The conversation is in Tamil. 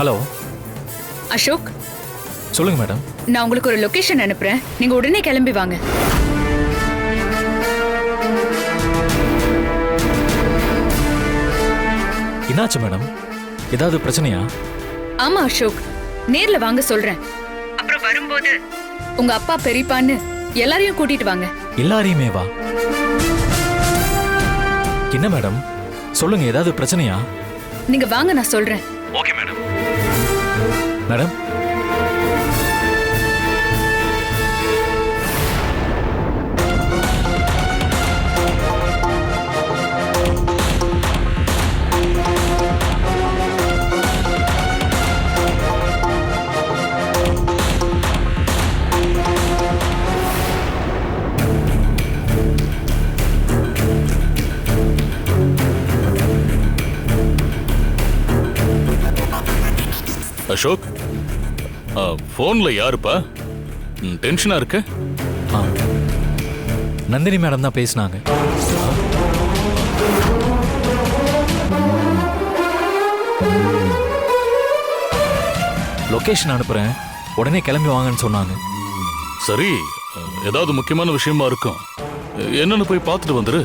ஹலோ, அசோக், சொல்லுங்க மேடம். நான் உங்களுக்கு ஒரு லொகேஷன் அனுப்புறேன். நீங்க உடனே கிளம்பி வாங்க. என்னாச்சு மேடம்? ஏதாவது பிரச்சனையா? ஆமா அசோக், நேர்ல வாங்க சொல்றேன். அப்புறம் வரும்போது உங்க அப்பா பெரியப்பான்னு எல்லாரையும் கூட்டிட்டு வாங்க. எல்லாரையுமே வா. என்ன மேடம் சொல்லுங்க, ஏதாவது பிரச்சனையா? நீங்க வாங்க, நான் சொல்றேன். Okay madam. மேடம், அசோக், போன்ல யாருப்பா? டென்ஷனா இருக்க? நந்தினி மேடம் தான் பேசினாங்க. லொகேஷன் அனுப்புறேன், உடனே கிளம்பி வாங்கன்னு சொன்னாங்க. சரி, ஏதாவது முக்கியமான விஷயமா இருக்கும். என்னன்னு போய் பார்த்துட்டு வந்துரு.